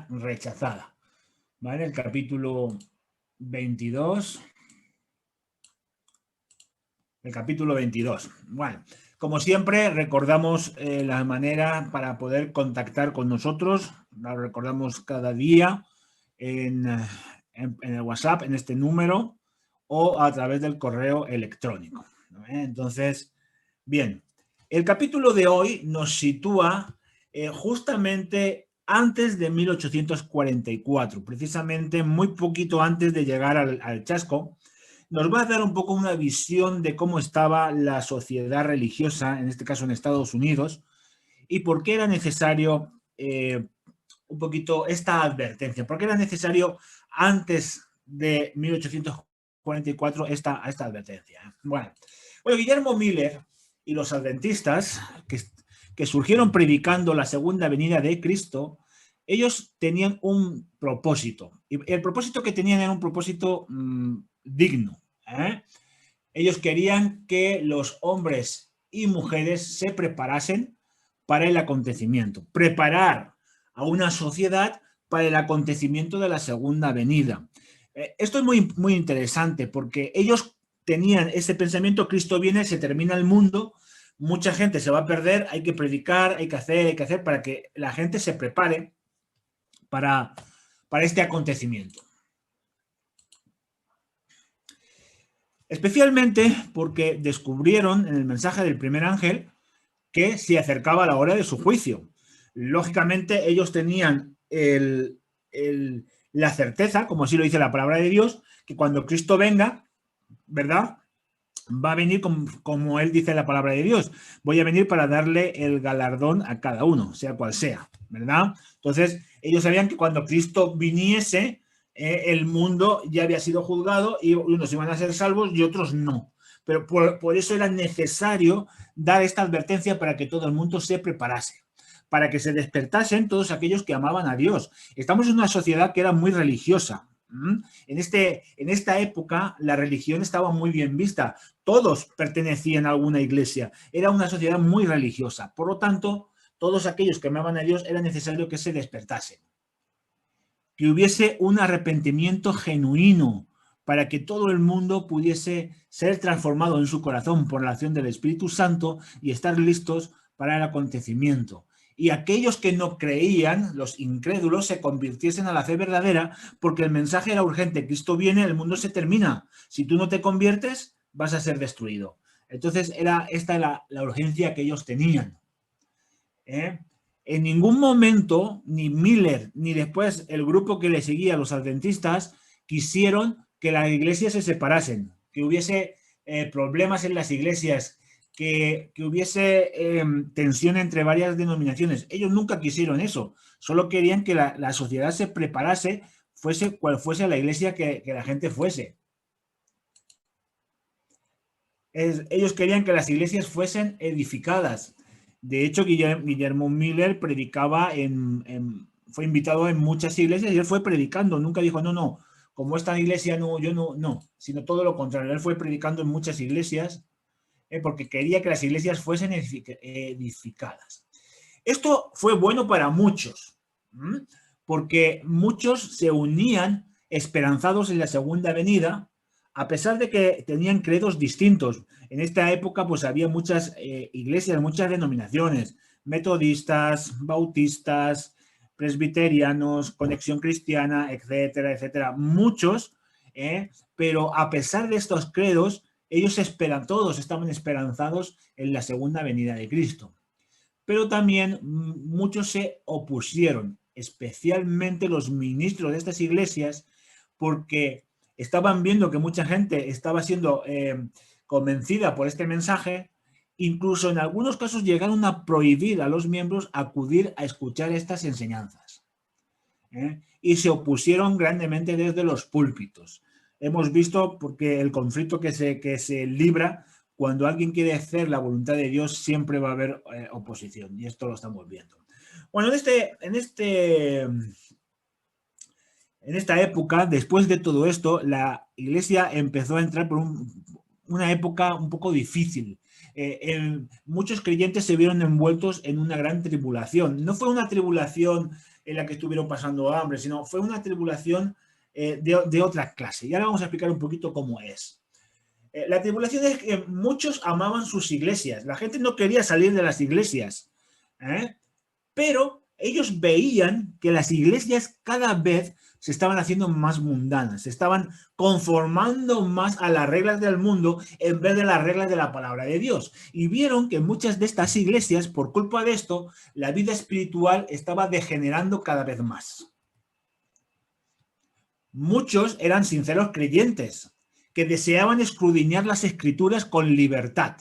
rechazada. ¿Vale? El capítulo 22. El capítulo 22. Bueno, como siempre, recordamos la manera para poder contactar con nosotros. La recordamos cada día en el WhatsApp, en este número, o a través del correo electrónico. Entonces, bien, el capítulo de hoy nos sitúa justamente antes de 1844, precisamente muy poquito antes de llegar al chasco. Nos va a dar un poco una visión de cómo estaba la sociedad religiosa, en este caso en Estados Unidos, y por qué era necesario un poquito esta advertencia, por qué era necesario antes de 1844 esta advertencia. Bueno, Guillermo Miller y los adventistas que surgieron predicando la segunda venida de Cristo, ellos tenían un propósito, y el propósito que tenían era un propósito digno. Ellos querían que los hombres y mujeres se preparasen para el acontecimiento, preparar a una sociedad para el acontecimiento de la segunda venida. Esto es muy, muy interesante porque ellos tenían ese pensamiento: Cristo viene, se termina el mundo, mucha gente se va a perder, hay que predicar, hay que hacer para que la gente se prepare para este acontecimiento. Especialmente porque descubrieron en el mensaje del primer ángel que se acercaba la hora de su juicio. Lógicamente, ellos tenían la certeza, como así lo dice la palabra de Dios, que cuando Cristo venga, ¿verdad?, va a venir como él dice la palabra de Dios. Voy a venir para darle el galardón a cada uno, sea cual sea, ¿verdad? Entonces, ellos sabían que cuando Cristo viniese, el mundo ya había sido juzgado y unos iban a ser salvos y otros no. Pero por eso era necesario dar esta advertencia para que todo el mundo se preparase, para que se despertasen todos aquellos que amaban a Dios. Estamos en una sociedad que era muy religiosa. En esta época la religión estaba muy bien vista. Todos pertenecían a alguna iglesia. Era una sociedad muy religiosa. Por lo tanto, todos aquellos que amaban a Dios era necesario que se despertasen, que hubiese un arrepentimiento genuino para que todo el mundo pudiese ser transformado en su corazón por la acción del Espíritu Santo y estar listos para el acontecimiento. Y aquellos que no creían, los incrédulos, se convirtiesen a la fe verdadera, porque el mensaje era urgente: Cristo viene, el mundo se termina. Si tú no te conviertes, vas a ser destruido. Entonces, esta era la urgencia que ellos tenían. En ningún momento, ni Miller, ni después el grupo que le seguía, los adventistas, quisieron que las iglesias se separasen, que hubiese problemas en las iglesias, que hubiese tensión entre varias denominaciones. Ellos nunca quisieron eso, solo querían que la sociedad se preparase, fuese cual fuese la iglesia que la gente fuese. Ellos querían que las iglesias fuesen edificadas. De hecho, Guillermo Miller predicaba fue invitado en muchas iglesias y él fue predicando. Nunca dijo, no, como esta iglesia yo no, sino todo lo contrario. Él fue predicando en muchas iglesias porque quería que las iglesias fuesen edificadas. Esto fue bueno para muchos, porque muchos se unían esperanzados en la segunda venida, a pesar de que tenían credos distintos. En esta época pues había muchas iglesias, muchas denominaciones: metodistas, bautistas, presbiterianos, Conexión Cristiana, etcétera, etcétera. Muchos, pero a pesar de estos credos, todos estaban esperanzados en la segunda venida de Cristo. Pero también muchos se opusieron, especialmente los ministros de estas iglesias, porque estaban viendo que mucha gente estaba siendo convencida por este mensaje. Incluso en algunos casos llegaron a prohibir a los miembros acudir a escuchar estas enseñanzas. Y se opusieron grandemente desde los púlpitos. Hemos visto porque el conflicto que se libra cuando alguien quiere hacer la voluntad de Dios, siempre va a haber oposición, y esto lo estamos viendo. Bueno, en esta época, después de todo esto, la iglesia empezó a entrar por una época un poco difícil. muchos creyentes se vieron envueltos en una gran tribulación. No fue una tribulación en la que estuvieron pasando hambre, sino fue una tribulación de otra clase. Y ahora vamos a explicar un poquito cómo es. La tribulación es que muchos amaban sus iglesias. La gente no quería salir de las iglesias, pero ellos veían que las iglesias cada vez se estaban haciendo más mundanas, se estaban conformando más a las reglas del mundo en vez de las reglas de la palabra de Dios. Y vieron que muchas de estas iglesias, por culpa de esto, la vida espiritual estaba degenerando cada vez más. Muchos eran sinceros creyentes que deseaban escudriñar las escrituras con libertad.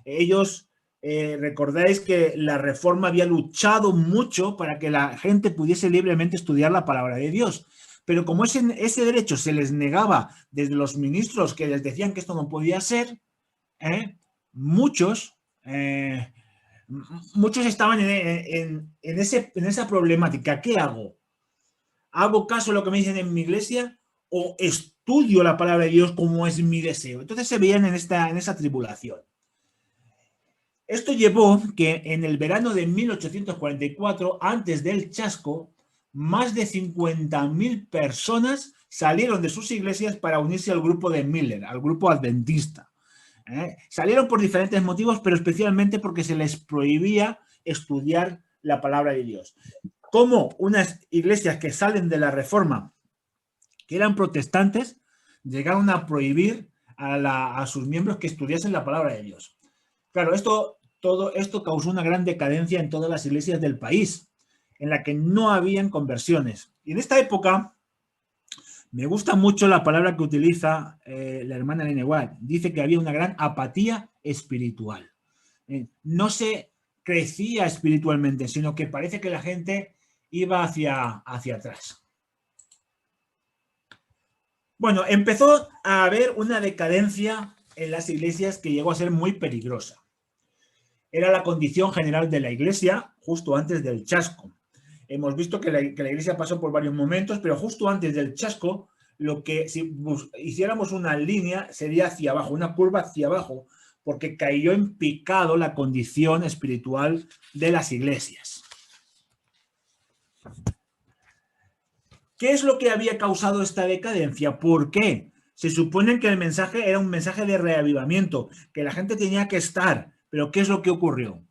Ellos, recordáis que la Reforma había luchado mucho para que la gente pudiese libremente estudiar la palabra de Dios. Pero como ese derecho se les negaba desde los ministros que les decían que esto no podía ser, muchos estaban en esa problemática. ¿Qué hago? ¿Hago caso a lo que me dicen en mi iglesia o estudio la palabra de Dios como es mi deseo? Entonces se veían en esa tribulación. Esto llevó que en el verano de 1844, antes del chasco, más de 50.000 personas salieron de sus iglesias para unirse al grupo de Miller, al grupo adventista. Salieron por diferentes motivos, pero especialmente porque se les prohibía estudiar la palabra de Dios. Como unas iglesias que salen de la Reforma, que eran protestantes, llegaron a prohibir a sus miembros que estudiasen la palabra de Dios. Claro, todo esto causó una gran decadencia en todas las iglesias del país, en la que no habían conversiones. Y en esta época, me gusta mucho la palabra que utiliza la hermana Ellen White. Dice que había una gran apatía espiritual. No se crecía espiritualmente, sino que parece que la gente iba hacia atrás. Bueno, empezó a haber una decadencia en las iglesias que llegó a ser muy peligrosa. Era la condición general de la iglesia justo antes del chasco. Hemos visto que la iglesia pasó por varios momentos, pero justo antes del chasco, lo que si hiciéramos una línea sería hacia abajo, una curva hacia abajo, porque cayó en picado la condición espiritual de las iglesias. ¿Qué es lo que había causado esta decadencia? ¿Por qué? Se supone que el mensaje era un mensaje de reavivamiento, que la gente tenía que estar, pero ¿qué es lo que ocurrió?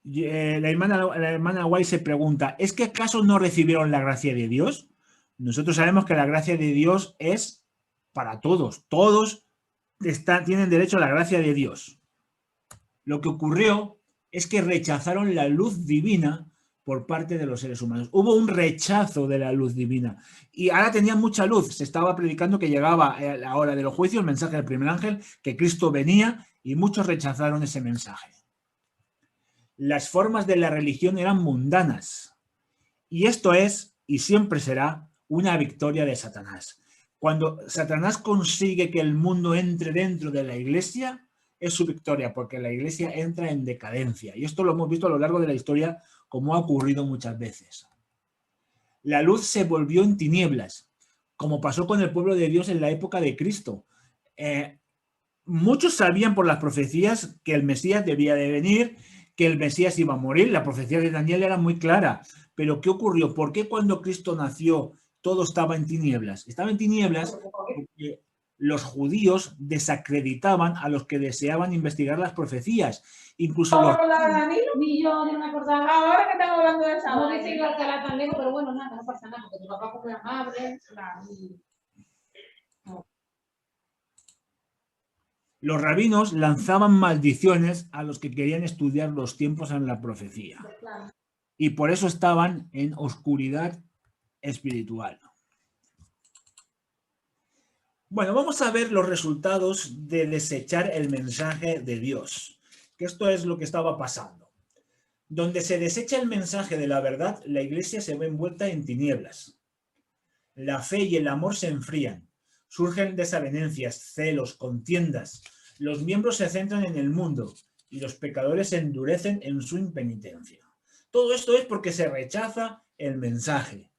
La hermana White se pregunta, ¿es que acaso no recibieron la gracia de Dios? Nosotros sabemos que la gracia de Dios es para todos. Todos tienen derecho a la gracia de Dios. Lo que ocurrió es que rechazaron la luz divina por parte de los seres humanos. Hubo un rechazo de la luz divina. Y ahora tenían mucha luz. Se estaba predicando que llegaba la hora de los juicios, el mensaje del primer ángel, que Cristo venía, y muchos rechazaron ese mensaje. Las formas de la religión eran mundanas. Y esto es, y siempre será, una victoria de Satanás. Cuando Satanás consigue que el mundo entre dentro de la iglesia, es su victoria, porque la iglesia entra en decadencia. Y esto lo hemos visto a lo largo de la historia, como ha ocurrido muchas veces. La luz se volvió en tinieblas, como pasó con el pueblo de Dios en la época de Cristo. Muchos sabían por las profecías que el Mesías debía de venir, que el Mesías iba a morir. La profecía de Daniel era muy clara. Pero ¿qué ocurrió? ¿Por qué cuando Cristo nació todo estaba en tinieblas? Estaba en tinieblas porque los judíos desacreditaban a los que deseaban investigar las profecías. Incluso los... Ahora que estamos hablando de esa, no dice igual que la tan lejos, pero bueno, nada, no pasa nada, porque tu papá fue muy amable. Los rabinos lanzaban maldiciones a los que querían estudiar los tiempos en la profecía. Y por eso estaban en oscuridad espiritual. Bueno, vamos a ver los resultados de desechar el mensaje de Dios. Que esto es lo que estaba pasando. Donde se desecha el mensaje de la verdad, la iglesia se ve envuelta en tinieblas. La fe y el amor se enfrían. Surgen desavenencias, celos, contiendas. Los miembros se centran en el mundo y los pecadores se endurecen en su impenitencia. Todo esto es porque se rechaza el mensaje.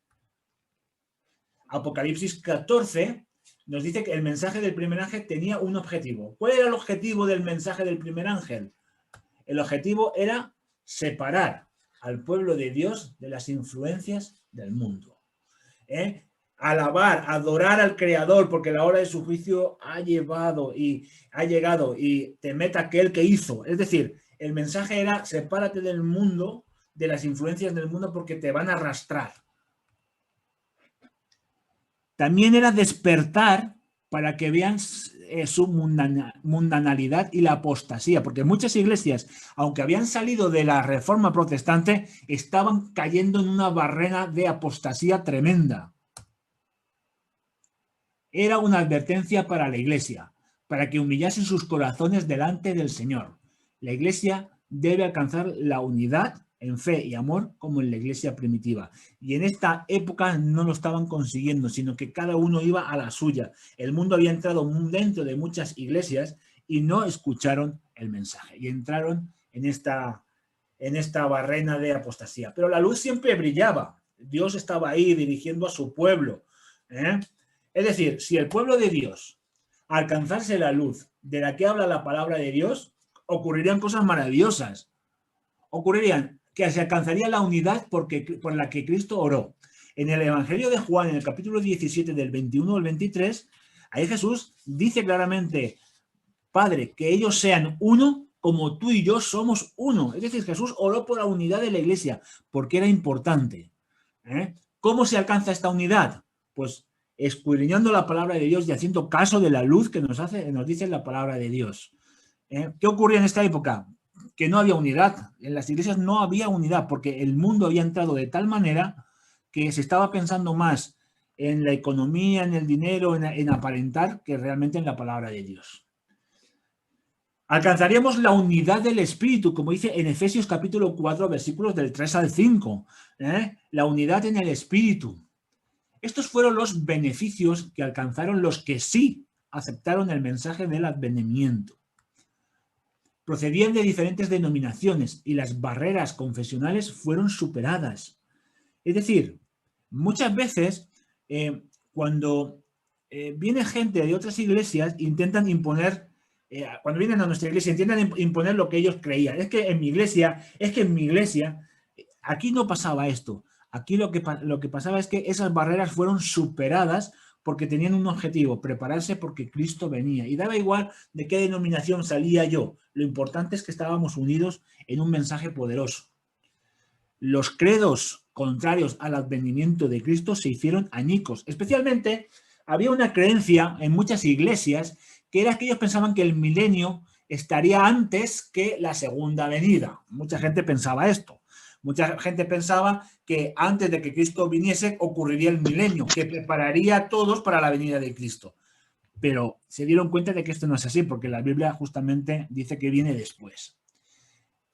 Apocalipsis 14 nos dice que el mensaje del primer ángel tenía un objetivo. ¿Cuál era el objetivo del mensaje del primer ángel? El objetivo era separar al pueblo de Dios de las influencias del mundo. Alabar, adorar al Creador, porque la hora de su juicio ha llegado y temed a aquel que hizo. Es decir, el mensaje era: sepárate del mundo, de las influencias del mundo, porque te van a arrastrar. También era despertar para que vean su mundanalidad y la apostasía, porque muchas iglesias, aunque habían salido de la Reforma Protestante, estaban cayendo en una barrera de apostasía tremenda. Era una advertencia para la iglesia, para que humillasen sus corazones delante del Señor. La iglesia debe alcanzar la unidad en fe y amor como en la iglesia primitiva. Y en esta época no lo estaban consiguiendo, sino que cada uno iba a la suya. El mundo había entrado dentro de muchas iglesias y no escucharon el mensaje y entraron en esta barrena de apostasía. Pero la luz siempre brillaba. Dios estaba ahí dirigiendo a su pueblo. Es decir, si el pueblo de Dios alcanzase la luz de la que habla la palabra de Dios, ocurrirían cosas maravillosas. Ocurrirían que se alcanzaría la unidad por la que Cristo oró. En el Evangelio de Juan, en el capítulo 17, del 21 al 23, ahí Jesús dice claramente: Padre, que ellos sean uno como tú y yo somos uno. Es decir, Jesús oró por la unidad de la iglesia, porque era importante. ¿Cómo se alcanza esta unidad? Pues escudriñando la palabra de Dios y haciendo caso de la luz que nos dice la palabra de Dios. ¿Qué ocurría en esta época? Que no había unidad. En las iglesias no había unidad, porque el mundo había entrado de tal manera que se estaba pensando más en la economía, en el dinero, en aparentar, que realmente en la palabra de Dios. Alcanzaríamos la unidad del Espíritu, como dice en Efesios capítulo 4, versículos del 3 al 5. La unidad en el Espíritu. Estos fueron los beneficios que alcanzaron los que sí aceptaron el mensaje del advenimiento. Procedían de diferentes denominaciones y las barreras confesionales fueron superadas. Es decir, muchas veces cuando viene gente de otras iglesias, intentan imponer, cuando vienen a nuestra iglesia, intentan imponer lo que ellos creían. Es que en mi iglesia, aquí no pasaba esto. Aquí lo que pasaba es que esas barreras fueron superadas porque tenían un objetivo: prepararse porque Cristo venía. Y daba igual de qué denominación salía yo. Lo importante es que estábamos unidos en un mensaje poderoso. Los credos contrarios al advenimiento de Cristo se hicieron añicos. Especialmente había una creencia en muchas iglesias que era que ellos pensaban que el milenio estaría antes que la segunda venida. Mucha gente pensaba esto. Mucha gente pensaba que antes de que Cristo viniese ocurriría el milenio, que prepararía a todos para la venida de Cristo. Pero se dieron cuenta de que esto no es así, porque la Biblia justamente dice que viene después.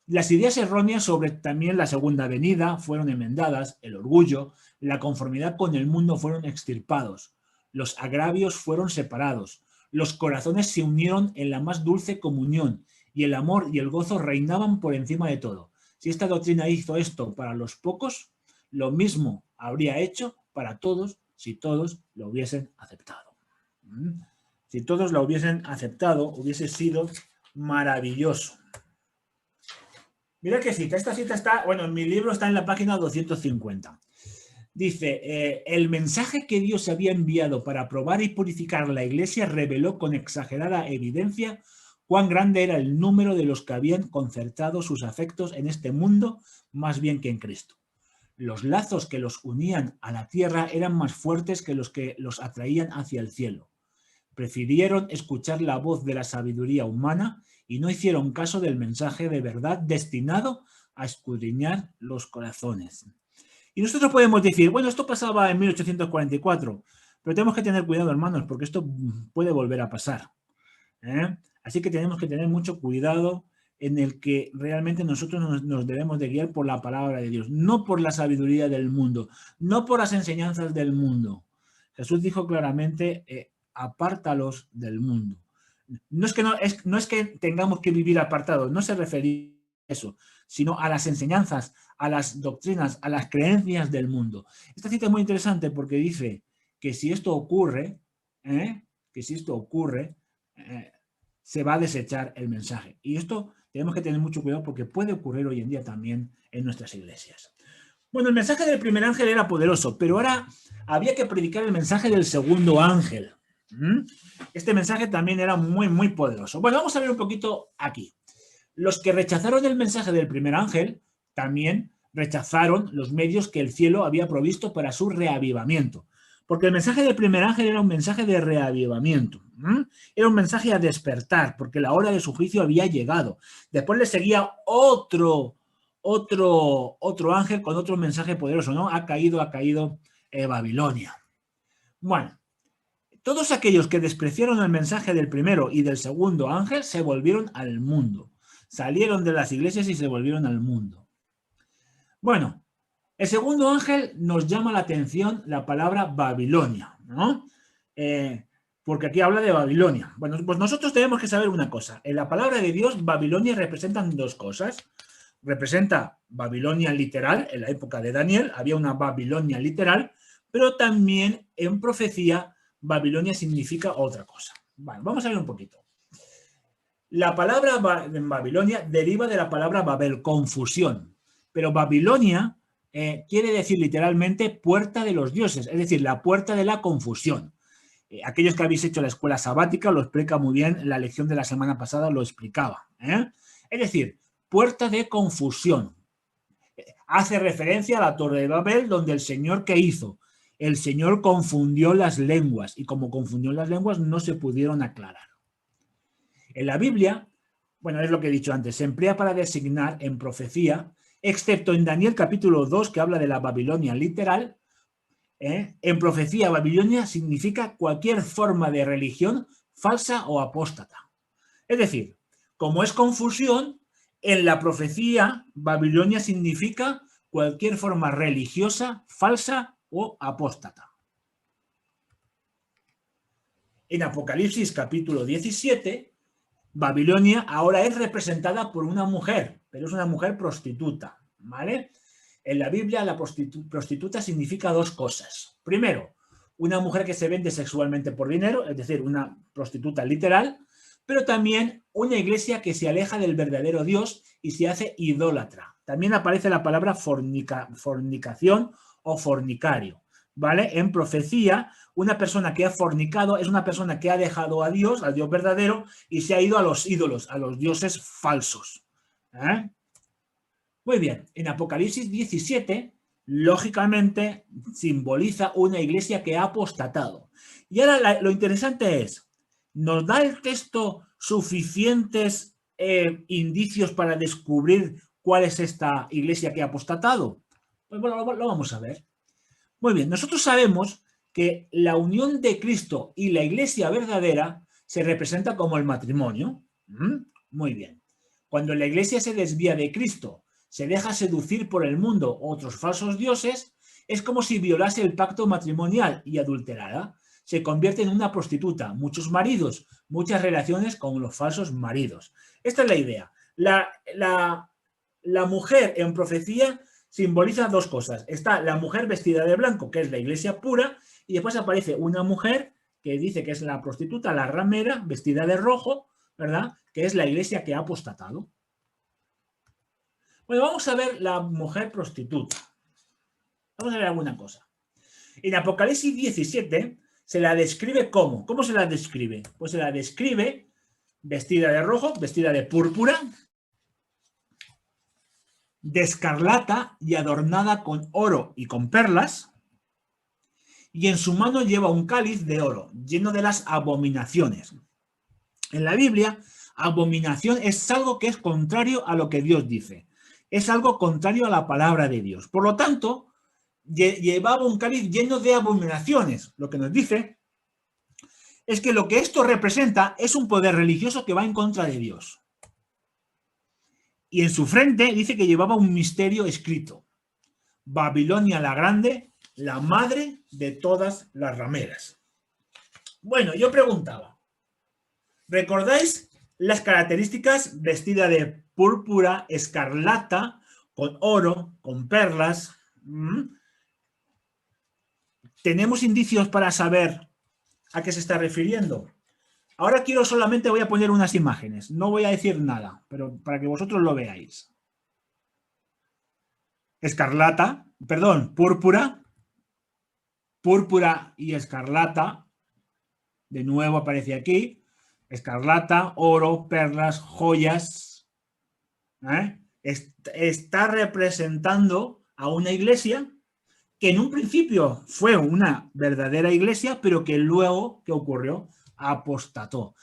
Las ideas erróneas sobre también la segunda venida fueron enmendadas, el orgullo, la conformidad con el mundo fueron extirpados, los agravios fueron separados, los corazones se unieron en la más dulce comunión y el amor y el gozo reinaban por encima de todo. Si esta doctrina hizo esto para los pocos, lo mismo habría hecho para todos si todos lo hubiesen aceptado. Si todos lo hubiesen aceptado, hubiese sido maravilloso. Mira qué cita. Esta cita está, bueno, en mi libro está en la página 250. Dice, el mensaje que Dios había enviado para probar y purificar la iglesia reveló con exagerada evidencia cuán grande era el número de los que habían concertado sus afectos en este mundo más bien que en Cristo. Los lazos que los unían a la tierra eran más fuertes que los atraían hacia el cielo. Prefirieron escuchar la voz de la sabiduría humana y no hicieron caso del mensaje de verdad destinado a escudriñar los corazones. Y nosotros podemos decir, bueno, esto pasaba en 1844, pero tenemos que tener cuidado, hermanos, porque esto puede volver a pasar. Así que tenemos que tener mucho cuidado en el que realmente nosotros nos debemos de guiar por la palabra de Dios, no por la sabiduría del mundo, no por las enseñanzas del mundo. Jesús dijo claramente, apártalos del mundo. No es que tengamos que vivir apartados, no se refería a eso, sino a las enseñanzas, a las doctrinas, a las creencias del mundo. Esta cita es muy interesante porque dice que si esto ocurre, que si esto ocurre, se va a desechar el mensaje. Y esto tenemos que tener mucho cuidado porque puede ocurrir hoy en día también en nuestras iglesias. Bueno, el mensaje del primer ángel era poderoso, pero ahora había que predicar el mensaje del segundo ángel. Este mensaje también era muy, muy poderoso. Bueno, vamos a ver un poquito aquí. Los que rechazaron el mensaje del primer ángel también rechazaron los medios que el cielo había provisto para su reavivamiento. Porque el mensaje del primer ángel era un mensaje de reavivamiento. Era un mensaje a despertar, porque la hora de su juicio había llegado. Después le seguía otro ángel con otro mensaje poderoso, ¿no? Ha caído Babilonia. Bueno, todos aquellos que despreciaron el mensaje del primero y del segundo ángel se volvieron al mundo. Salieron de las iglesias y se volvieron al mundo. Bueno, el segundo ángel nos llama la atención la palabra Babilonia, ¿no? Porque aquí habla de Babilonia. Bueno, pues nosotros tenemos que saber una cosa. En la palabra de Dios, Babilonia representan dos cosas. Representa Babilonia literal, en la época de Daniel había una Babilonia literal, pero también en profecía Babilonia significa otra cosa. Bueno, vamos a ver un poquito. La palabra en Babilonia deriva de la palabra Babel, confusión, pero Babilonia quiere decir literalmente puerta de los dioses, es decir, la puerta de la confusión. Aquellos que habéis hecho la escuela sabática lo explica muy bien, la lección de la semana pasada lo explicaba. Es decir, puerta de confusión. Hace referencia a la Torre de Babel, donde el Señor, ¿qué hizo? El Señor confundió las lenguas, y como confundió las lenguas no se pudieron aclarar. En la Biblia, bueno, es lo que he dicho antes, se emplea para designar en profecía, excepto en Daniel capítulo 2, que habla de la Babilonia literal. En profecía, Babilonia significa cualquier forma de religión falsa o apóstata. Es decir, como es confusión, en la profecía, Babilonia significa cualquier forma religiosa falsa o apóstata. En Apocalipsis capítulo 17, Babilonia ahora es representada por una mujer, pero es una mujer prostituta, ¿vale? En la Biblia la prostituta significa dos cosas. Primero, una mujer que se vende sexualmente por dinero, es decir, una prostituta literal, pero también una iglesia que se aleja del verdadero Dios y se hace idólatra. También aparece la palabra fornicación o fornicario, ¿vale? En profecía, una persona que ha fornicado es una persona que ha dejado a Dios, al Dios verdadero, y se ha ido a los ídolos, a los dioses falsos. Muy bien, en Apocalipsis 17, lógicamente, simboliza una iglesia que ha apostatado. Y ahora lo interesante es, ¿nos da el texto suficientes indicios para descubrir cuál es esta iglesia que ha apostatado? Pues bueno, lo vamos a ver. Muy bien, nosotros sabemos que la unión de Cristo y la iglesia verdadera se representa como el matrimonio. Muy bien. Cuando la iglesia se desvía de Cristo, se deja seducir por el mundo o otros falsos dioses, es como si violase el pacto matrimonial y adulterara. Se convierte en una prostituta, muchos maridos, muchas relaciones con los falsos maridos. Esta es la idea. La mujer en profecía simboliza dos cosas. Está la mujer vestida de blanco, que es la iglesia pura, y después aparece una mujer que dice que es la prostituta, la ramera, vestida de rojo, ¿verdad? Que es la iglesia que ha apostatado. Bueno, vamos a ver la mujer prostituta. Vamos a ver alguna cosa. En Apocalipsis 17 se la describe ¿cómo? ¿Cómo se la describe? Pues se la describe vestida de rojo, vestida de púrpura, de escarlata y adornada con oro y con perlas, y en su mano lleva un cáliz de oro, lleno de las abominaciones. En la Biblia, abominación es algo que es contrario a lo que Dios dice. Es algo contrario a la palabra de Dios. Por lo tanto, llevaba un cáliz lleno de abominaciones. Lo que nos dice es que lo que esto representa es un poder religioso que va en contra de Dios. Y en su frente dice que llevaba un misterio escrito. Babilonia la Grande, la madre de todas las rameras. Bueno, yo preguntaba, ¿recordáis las características? Vestida de púrpura, escarlata, con oro, con perlas. ¿Tenemos indicios para saber a qué se está refiriendo. Ahora solamente voy a poner unas imágenes, no voy a decir nada, pero para que vosotros lo veáis. Escarlata, perdón, púrpura y escarlata, de nuevo aparece aquí, escarlata, oro, perlas, joyas, está representando a una iglesia que en un principio fue una verdadera iglesia, pero que luego, ¿qué ocurrió? Apostató,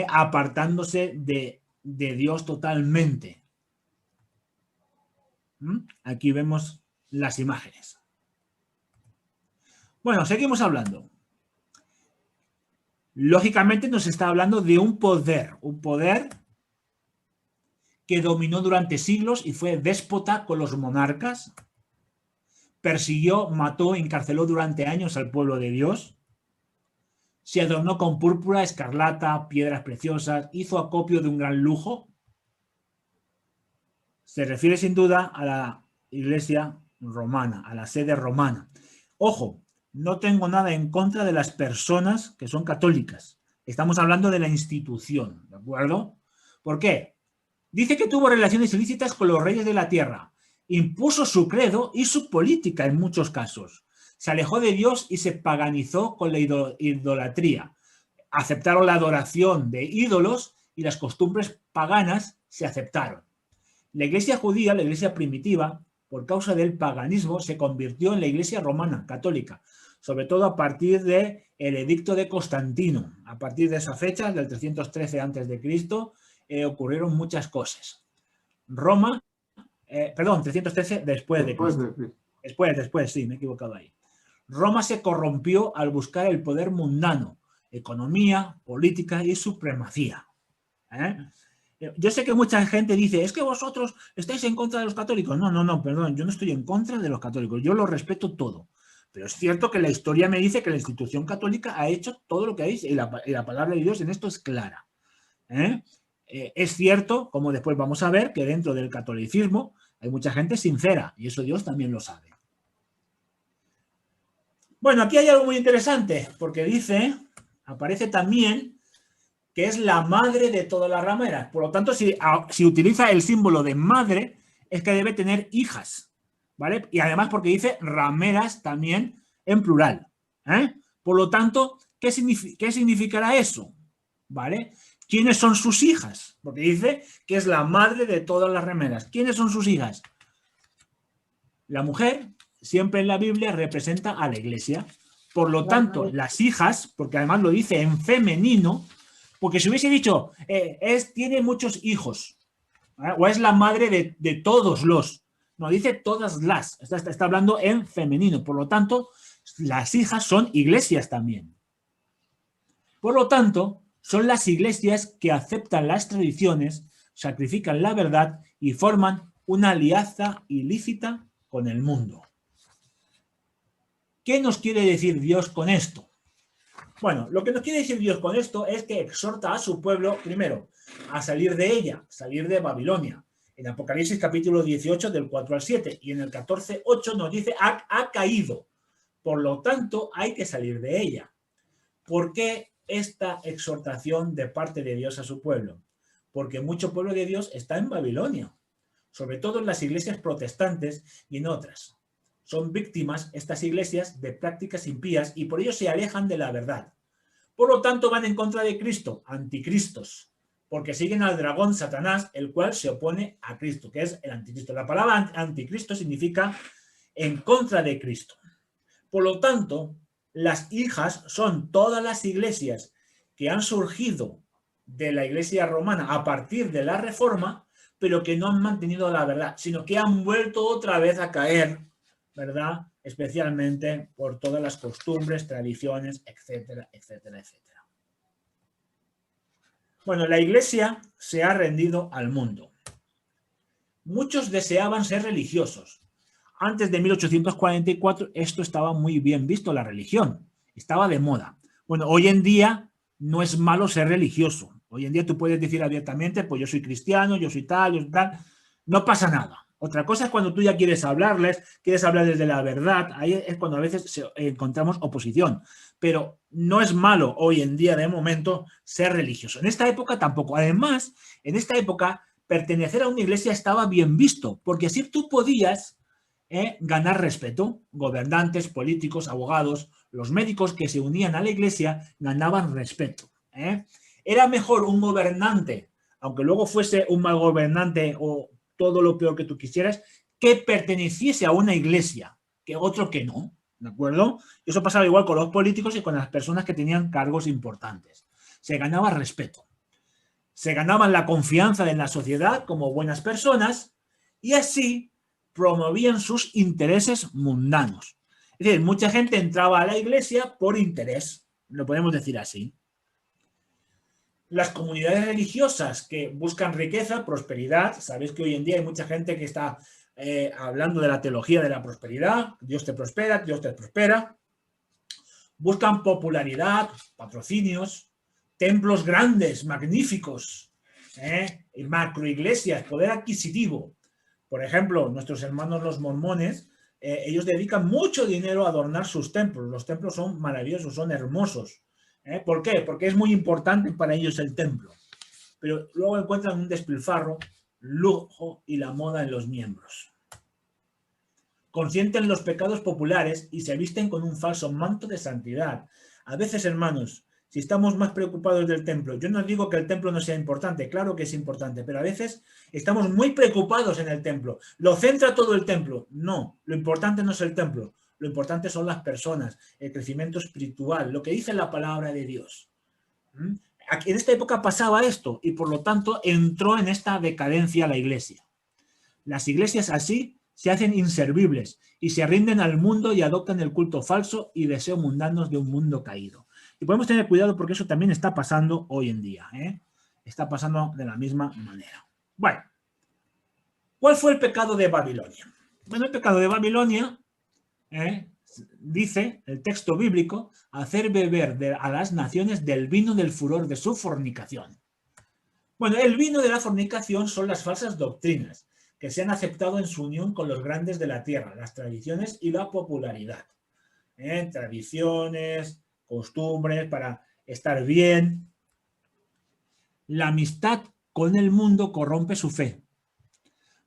apartándose de Dios totalmente. Aquí vemos las imágenes. Bueno, seguimos hablando. Lógicamente nos está hablando de un poder que dominó durante siglos y fue déspota con los monarcas, persiguió, mató, encarceló durante años al pueblo de Dios, se adornó con púrpura, escarlata, piedras preciosas, hizo acopio de un gran lujo. Se refiere sin duda a la iglesia romana, a la sede romana. Ojo, no tengo nada en contra de las personas que son católicas. Estamos hablando de la institución, ¿de acuerdo? ¿Por qué? Dice que tuvo relaciones ilícitas con los reyes de la tierra. Impuso su credo y su política en muchos casos. Se alejó de Dios y se paganizó con la idolatría. Aceptaron la adoración de ídolos y las costumbres paganas se aceptaron. La iglesia judía, la iglesia primitiva, por causa del paganismo, se convirtió en la iglesia romana, católica, sobre todo a partir del edicto de Constantino. A partir de esa fecha, del 313 a.C., ocurrieron muchas cosas. Roma, perdón, 313 después de Cristo. Después, sí, me he equivocado ahí. Roma se corrompió al buscar el poder mundano, economía, política y supremacía. Yo sé que mucha gente dice, es que vosotros estáis en contra de los católicos. No, perdón, yo no estoy en contra de los católicos, yo lo respeto todo. Pero es cierto que la historia me dice que la institución católica ha hecho todo lo que ha hecho y la palabra de Dios en esto es clara. Es cierto, como después vamos a ver, que dentro del catolicismo hay mucha gente sincera y eso Dios también lo sabe. Bueno, aquí hay algo muy interesante porque dice, aparece también que es la madre de todas las rameras. Por lo tanto, si utiliza el símbolo de madre, es que debe tener hijas, ¿vale? Y además porque dice rameras también en plural. Por lo tanto, ¿qué significará eso? ¿Vale? ¿Quiénes son sus hijas? Porque dice que es la madre de todas las rameras. ¿Quiénes son sus hijas? La mujer siempre en la Biblia representa a la iglesia. Por lo tanto, las hijas, porque además lo dice en femenino, porque si hubiese dicho, tiene muchos hijos, o es la madre de todos los, no, dice todas las, está hablando en femenino, por lo tanto, las hijas son iglesias también. Por lo tanto, son las iglesias que aceptan las tradiciones, sacrifican la verdad y forman una alianza ilícita con el mundo. ¿Qué nos quiere decir Dios con esto? Bueno, lo que nos quiere decir Dios con esto es que exhorta a su pueblo, primero, a salir de ella, salir de Babilonia. En Apocalipsis capítulo 18, del 4 al 7, y en el 14, 8 nos dice, ha caído. Por lo tanto, hay que salir de ella. ¿Por qué esta exhortación de parte de Dios a su pueblo? Porque mucho pueblo de Dios está en Babilonia, sobre todo en las iglesias protestantes y en otras. Son víctimas estas iglesias de prácticas impías y por ello se alejan de la verdad. Por lo tanto, van en contra de Cristo, anticristos, porque siguen al dragón Satanás, el cual se opone a Cristo, que es el anticristo. La palabra anticristo significa en contra de Cristo. Por lo tanto, las hijas son todas las iglesias que han surgido de la iglesia romana a partir de la Reforma, pero que no han mantenido la verdad, sino que han vuelto otra vez a caer, ¿verdad? Especialmente por todas las costumbres, tradiciones, etcétera, etcétera, etcétera. Bueno, la iglesia se ha rendido al mundo. Muchos deseaban ser religiosos. Antes de 1844 esto estaba muy bien visto, la religión. Estaba de moda. Bueno, hoy en día no es malo ser religioso. Hoy en día tú puedes decir abiertamente, pues yo soy cristiano, yo soy tal, no pasa nada. Otra cosa es cuando tú ya quieres hablarles de la verdad, ahí es cuando a veces encontramos oposición. Pero no es malo hoy en día, de momento, ser religioso. En esta época tampoco. Además, en esta época, pertenecer a una iglesia estaba bien visto, porque así tú podías ganar respeto. Gobernantes, políticos, abogados, los médicos que se unían a la iglesia ganaban respeto. Era mejor un gobernante, aunque luego fuese un mal gobernante o todo lo peor que tú quisieras, que perteneciese a una iglesia, que otro que no, ¿de acuerdo? Eso pasaba igual con los políticos y con las personas que tenían cargos importantes. Se ganaba respeto. Se ganaban la confianza en la sociedad como buenas personas y así promovían sus intereses mundanos. Es decir, mucha gente entraba a la iglesia por interés, lo podemos decir así. Las comunidades religiosas que buscan riqueza, prosperidad, sabéis que hoy en día hay mucha gente que está hablando de la teología de la prosperidad, Dios te prospera, Dios te prospera. Buscan popularidad, patrocinios, templos grandes, magníficos, macroiglesias, poder adquisitivo. Por ejemplo, nuestros hermanos los mormones, ellos dedican mucho dinero a adornar sus templos. Los templos son maravillosos, son hermosos. ¿Por qué? Porque es muy importante para ellos el templo. Pero luego encuentran un despilfarro, lujo y la moda en los miembros. Consienten los pecados populares y se visten con un falso manto de santidad. A veces, hermanos, si estamos más preocupados del templo, yo no digo que el templo no sea importante, claro que es importante, pero a veces estamos muy preocupados en el templo. ¿Lo centra todo el templo? No, lo importante no es el templo, lo importante son las personas, el crecimiento espiritual, lo que dice la palabra de Dios. En esta época pasaba esto y por lo tanto entró en esta decadencia la iglesia. Las iglesias así se hacen inservibles y se rinden al mundo y adoptan el culto falso y deseo mundanos de un mundo caído. Y podemos tener cuidado porque eso también está pasando hoy en día. Está pasando de la misma manera. Bueno, ¿cuál fue el pecado de Babilonia? Bueno, el pecado de Babilonia, dice el texto bíblico, hacer beber a las naciones del vino del furor de su fornicación. Bueno, el vino de la fornicación son las falsas doctrinas que se han aceptado en su unión con los grandes de la tierra, las tradiciones y la popularidad. Tradiciones, costumbres para estar bien. La amistad con el mundo corrompe su fe.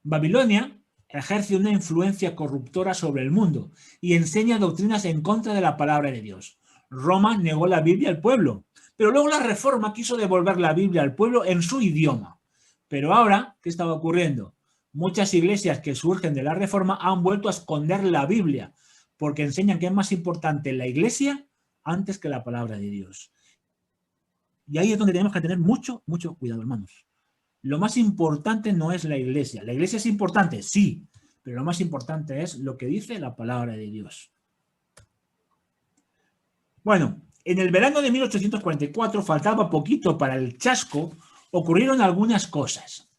Babilonia ejerce una influencia corruptora sobre el mundo y enseña doctrinas en contra de la palabra de Dios. Roma negó la Biblia al pueblo, pero luego la Reforma quiso devolver la Biblia al pueblo en su idioma. Pero ahora, ¿qué estaba ocurriendo? Muchas iglesias que surgen de la Reforma han vuelto a esconder la Biblia porque enseñan que es más importante la iglesia antes que la palabra de Dios. Y ahí es donde tenemos que tener mucho, mucho cuidado, hermanos. Lo más importante no es la iglesia. La iglesia es importante, sí, pero lo más importante es lo que dice la palabra de Dios. Bueno, en el verano de 1844, faltaba poquito para el chasco, ocurrieron algunas cosas.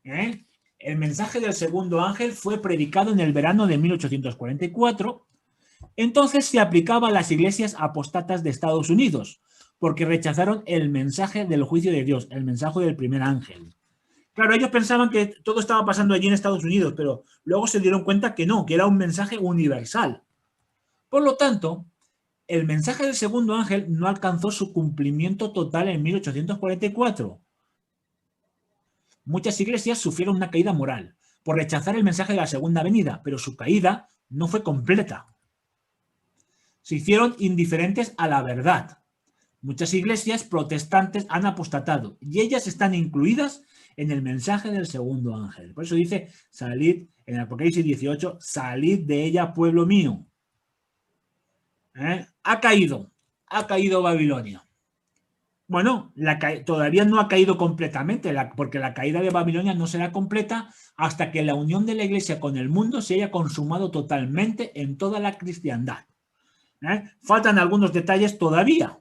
El mensaje del segundo ángel fue predicado en el verano de 1844. Entonces se aplicaba a las iglesias apóstatas de Estados Unidos, porque rechazaron el mensaje del juicio de Dios, el mensaje del primer ángel. Claro, ellos pensaban que todo estaba pasando allí en Estados Unidos, pero luego se dieron cuenta que no, que era un mensaje universal. Por lo tanto, el mensaje del segundo ángel no alcanzó su cumplimiento total en 1844. Muchas iglesias sufrieron una caída moral por rechazar el mensaje de la segunda venida, pero su caída no fue completa. Se hicieron indiferentes a la verdad. Muchas iglesias protestantes han apostatado y ellas están incluidas en el mensaje del segundo ángel. Por eso dice, salid, en Apocalipsis 18, salid de ella, pueblo mío. Ha caído Babilonia. Bueno, todavía no ha caído completamente, porque la caída de Babilonia no será completa hasta que la unión de la iglesia con el mundo se haya consumado totalmente en toda la cristiandad. Faltan algunos detalles todavía.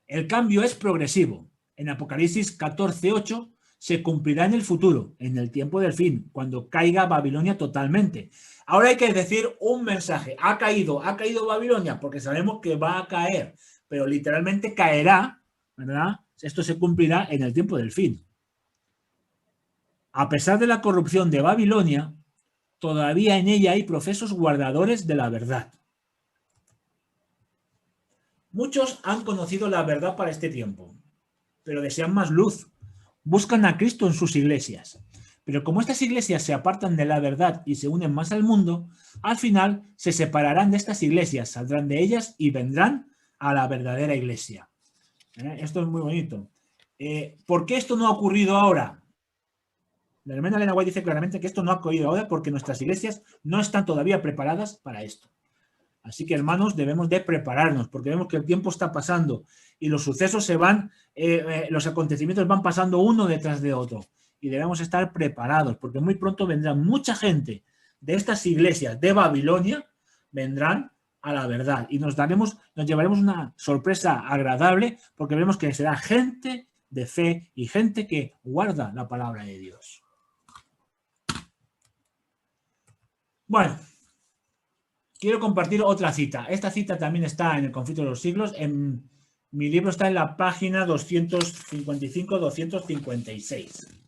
El cambio es progresivo. En Apocalipsis 14:8 se cumplirá en el futuro, en el tiempo del fin, cuando caiga Babilonia totalmente. Ahora hay que decir un mensaje. Ha caído Babilonia, porque sabemos que va a caer, pero literalmente caerá, ¿verdad? Esto se cumplirá en el tiempo del fin. A pesar de la corrupción de Babilonia, todavía en ella hay profesos guardadores de la verdad. Muchos han conocido la verdad para este tiempo, pero desean más luz. Buscan a Cristo en sus iglesias. Pero como estas iglesias se apartan de la verdad y se unen más al mundo, al final se separarán de estas iglesias, saldrán de ellas y vendrán a la verdadera iglesia. Esto es muy bonito. ¿Por qué esto no ha ocurrido ahora? La hermana Elena White dice claramente que esto no ha ocurrido ahora porque nuestras iglesias no están todavía preparadas para esto. Así que, hermanos, debemos de prepararnos porque vemos que el tiempo está pasando y los sucesos se van, los acontecimientos van pasando uno detrás de otro y debemos estar preparados porque muy pronto vendrá mucha gente de estas iglesias de Babilonia, vendrán a la verdad y nos llevaremos una sorpresa agradable porque vemos que será gente de fe y gente que guarda la palabra de Dios. Bueno, quiero compartir otra cita. Esta cita también está en el Conflicto de los Siglos. En mi libro está en la página 255-256.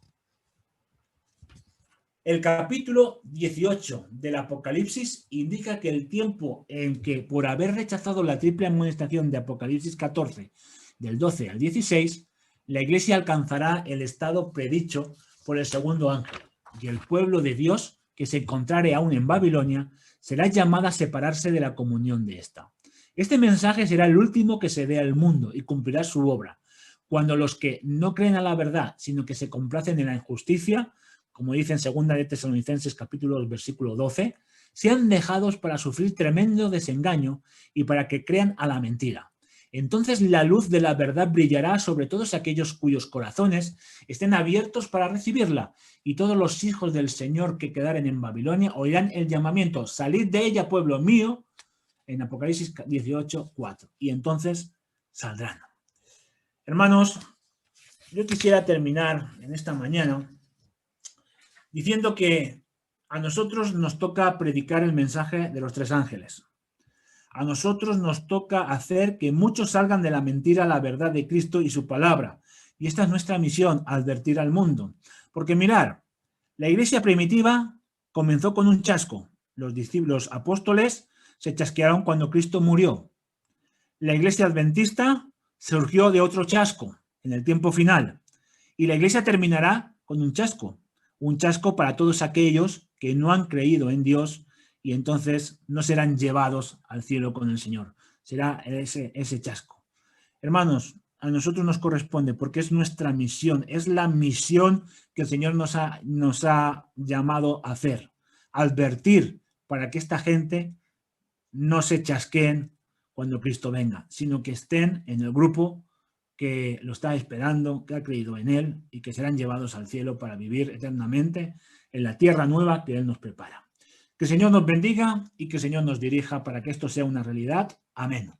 El capítulo 18 del Apocalipsis indica que el tiempo en que, por haber rechazado la triple amonestación de Apocalipsis 14, del 12 al 16, la Iglesia alcanzará el estado predicho por el segundo ángel, y el pueblo de Dios, que se encontrare aún en Babilonia, será llamada a separarse de la comunión de esta. Este mensaje será el último que se dé al mundo y cumplirá su obra, cuando los que no creen a la verdad, sino que se complacen en la injusticia, como dice en 2 de Tesalonicenses capítulo 2, versículo 12, sean dejados para sufrir tremendo desengaño y para que crean a la mentira. Entonces la luz de la verdad brillará sobre todos aquellos cuyos corazones estén abiertos para recibirla, y todos los hijos del Señor que quedaren en Babilonia oirán el llamamiento: salid de ella, pueblo mío, en Apocalipsis 18, 4. Y entonces saldrán. Hermanos, yo quisiera terminar en esta mañana diciendo que a nosotros nos toca predicar el mensaje de los tres ángeles. A nosotros nos toca hacer que muchos salgan de la mentira a la verdad de Cristo y su palabra. Y esta es nuestra misión, advertir al mundo. Porque mirar, la iglesia primitiva comenzó con un chasco. Los apóstoles se chasquearon cuando Cristo murió. La iglesia adventista surgió de otro chasco en el tiempo final. Y la iglesia terminará con un chasco para todos aquellos que no han creído en Dios y entonces no serán llevados al cielo con el Señor. Será ese chasco. Hermanos, a nosotros nos corresponde porque es nuestra misión, es la misión que el Señor nos ha llamado a hacer. Advertir para que esta gente no se chasqueen cuando Cristo venga, sino que estén en el grupo que lo está esperando, que ha creído en Él y que serán llevados al cielo para vivir eternamente en la tierra nueva que Él nos prepara. Que el Señor nos bendiga y que el Señor nos dirija para que esto sea una realidad. Amén.